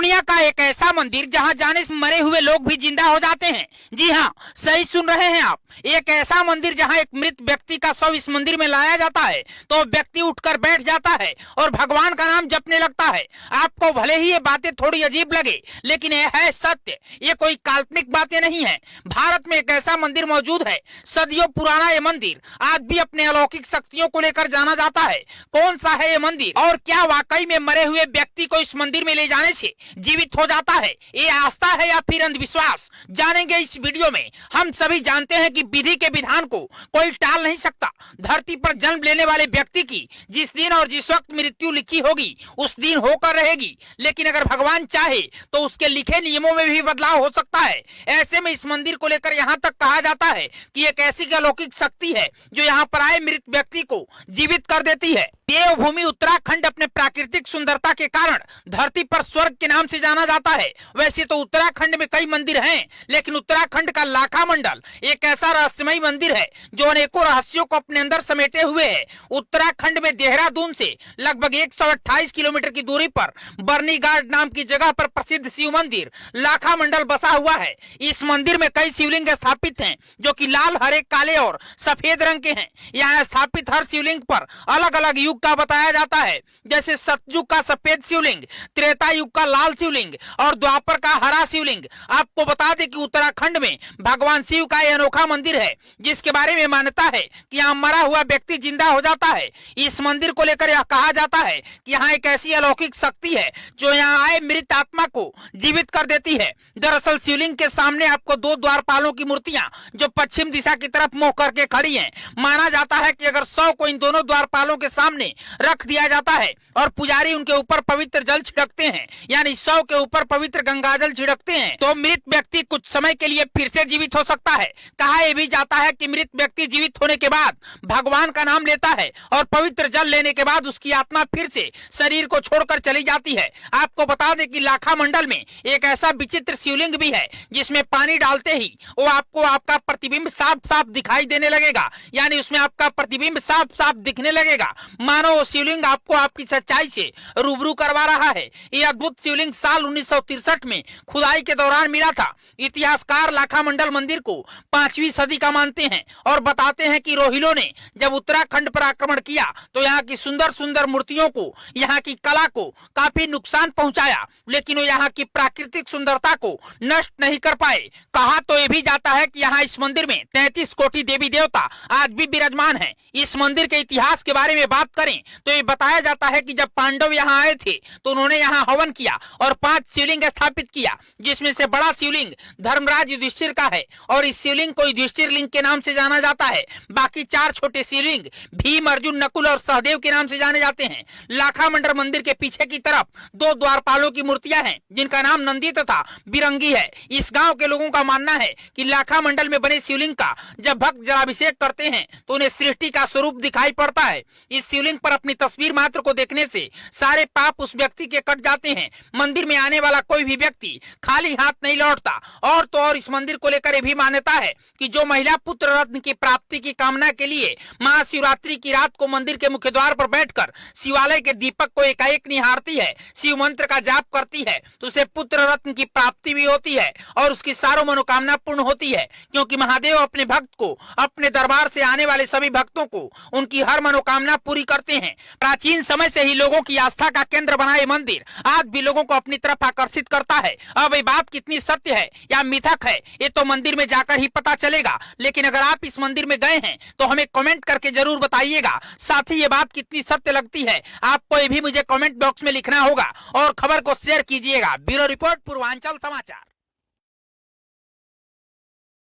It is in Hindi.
दुनिया का एक ऐसा मंदिर जहां जाने से मरे हुए लोग भी जिंदा हो जाते हैं। जी हाँ, सही सुन रहे हैं आप। एक ऐसा मंदिर जहां एक मृत व्यक्ति का शव इस मंदिर में लाया जाता है तो व्यक्ति उठकर बैठ जाता है और भगवान का नाम जपने लगता है। आपको भले ही ये बातें थोड़ी अजीब लगे, लेकिन यह है सत्य। ये कोई काल्पनिक बातें नहीं है। भारत में एक ऐसा मंदिर मौजूद है, सदियों पुराना ये मंदिर आज भी अपने अलौकिक शक्तियों को लेकर जाना जाता है। कौन सा है ये मंदिर और क्या वाकई में मरे हुए व्यक्ति को इस मंदिर में ले जाने से जीवित हो जाता है? ये आस्था है या फिर अंधविश्वास, जानेंगे इस वीडियो में। हम सभी जानते हैं कि विधि के विधान को कोई टाल नहीं सकता। धरती पर जन्म लेने वाले व्यक्ति की जिस दिन और जिस वक्त मृत्यु लिखी होगी उस दिन होकर रहेगी, लेकिन अगर भगवान चाहे तो उसके लिखे नियमों में भी बदलाव हो सकता है। ऐसे में इस मंदिर को लेकर यहाँ तक कहा जाता है कि एक ऐसी अलौकिक शक्ति है जो यहाँ पर आए मृत व्यक्ति को जीवित कर देती है। देवभूमि उत्तराखंड अपने प्राकृतिक सुंदरता के कारण धरती पर स्वर्ग के नाम से जाना जाता है। वैसे तो उत्तराखंड में कई मंदिर हैं, लेकिन उत्तराखंड का लाखा मंडल एक ऐसा रहस्यमय मंदिर है जो अनेकों रहस्यों को अपने अंदर समेटे हुए है। उत्तराखंड में देहरादून से लगभग 128 किलोमीटर की दूरी पर बर्नी घाट नाम की जगह पर प्रसिद्ध शिव मंदिर लाखा मंडल बसा हुआ है। इस मंदिर में कई शिवलिंग स्थापित हैं जो कि लाल, हरे, काले और सफेद रंग के हैं। यहाँ स्थापित हर शिवलिंग पर अलग अलग युग का बताया जाता है, जैसे सतयुग का सफेद शिवलिंग, त्रेता युग का लाल शिवलिंग और द्वापर का हरा शिवलिंग। आपको बता दें कि उत्तराखंड में भगवान शिव का यह अनोखा मंदिर है जिसके बारे में मान्यता है कि यहाँ मरा हुआ व्यक्ति जिंदा हो जाता है। इस मंदिर को लेकर यह कहा जाता है कि यहाँ एक ऐसी अलौकिक शक्ति है जो यहाँ आए मृत आत्मा को जीवित कर देती है। दरअसल शिवलिंग के सामने आपको दो द्वारपालों की मूर्तियां जो पश्चिम दिशा की तरफ मुंह करके खड़ी हैं। माना जाता है कि अगर शव को इन दोनों द्वारपालों के सामने रख दिया जाता है और पुजारी उनके ऊपर पवित्र जल छिड़कते हैं, यानी शव के ऊपर पवित्र गंगाजल छिड़कते हैं, तो मृत व्यक्ति कुछ समय के लिए फिर से जीवित हो सकता है। कहा यह भी जाता है कि मृत व्यक्ति जीवित होने के बाद भगवान का नाम लेता है और पवित्र जल लेने के बाद उसकी आत्मा फिर से शरीर को छोड़कर चली जाती है। आपको बता दें कि लाखा मंडल में एक ऐसा विचित्र शिवलिंग भी है जिसमें पानी डालते ही वो आपको आपका प्रतिबिंब साफ साफ दिखाई देने लगेगा, यानी उसमें आपका प्रतिबिंब साफ साफ दिखने लगेगा, मानो वो शिवलिंग आपको आपकी सच्चाई से रूबरू करवा रहा है। ये अद्भुत शिवलिंग साल 1963 में खुदाई के दौरान मिला था। इतिहासकार लाखा मंडल मंदिर को 5वीं सदी का मानते हैं और बताते हैं कि रोहिलों ने जब उत्तराखंड पर आक्रमण किया तो यहाँ की सुंदर सुंदर मूर्तियों को, यहाँ की कला को काफी नुकसान पहुंचाया, लेकिन वो यहाँ की प्राकृतिक सुंदरता को नष्ट नहीं कर पाए। कहा तो ये भी जाता है कि यहाँ इस मंदिर में 33 कोटि देवी देवता आज भी विराजमान हैं। इस मंदिर के इतिहास के बारे में बात करें तो ये बताया जाता है कि जब पांडव यहाँ आए थे तो उन्होंने यहाँ हवन किया और 5 शिवलिंग स्थापित किया, जिसमें से बड़ा शिवलिंग धर्मराज युधिष्ठिर का है और इस शिवलिंग को युधिष्ठिर लिंग के नाम से जाना जाता है। बाकी 4 छोटे शिवलिंग भीम, अर्जुन, नकुल और सहदेव के नाम से जाने जाते हैं। लाखा मंडल मंदिर के पीछे की तरफ 2 द्वारपालों की मूर्तियां हैं जिनका नाम नंदी तथा बिरंगी है। इस गांव के लोगों का मानना है कि लाखा मंडल में बने शिवलिंग का जब भक्त जलाभिषेक करते हैं तो उन्हें सृष्टि का स्वरूप दिखाई पड़ता है। इस शिवलिंग पर अपनी तस्वीर मात्र को देखने से सारे पाप उस व्यक्ति के कट जाते हैं। मंदिर में आने वाला कोई भी व्यक्ति खाली हाथ नहीं लौटता। और तो और इस मंदिर को लेकर यह भी मान्यता है कि जो महिला पुत्र रत्न की प्राप्ति की कामना के लिए महाशिवरात्रि की रात को मंदिर के मुख्य द्वार पर बैठकर शिवालय के दीपक को एकाएक निहारती है, शिव मंत्र का जाप करती है, तो उसे पुत्र रत्न की प्राप्ति भी होती है और उसकी सारों मनोकामना पूर्ण होती है, क्योंकि महादेव अपने भक्त को, अपने दरबार से आने वाले सभी भक्तों को उनकी हर मनोकामना पूरी करते हैं। प्राचीन समय से ही लोगों की आस्था का केंद्र बना ये मंदिर आज भी लोगों को अपनी तरफ आकर्षित करता है। अब ये बात कितनी सत्य है या मिथक है ये तो मंदिर में जाकर ही पता चलेगा, लेकिन अगर आप इस मंदिर में गए हैं तो हमें कमेंट करके जरूर बताइएगा। साथ ही ये बात कितनी सत्य लगती है आपको ये भी मुझे कमेंट बॉक्स में लिखना होगा और खबर को शेयर कीजिएगा। ब्यूरो रिपोर्ट, पूर्वांचल समाचार।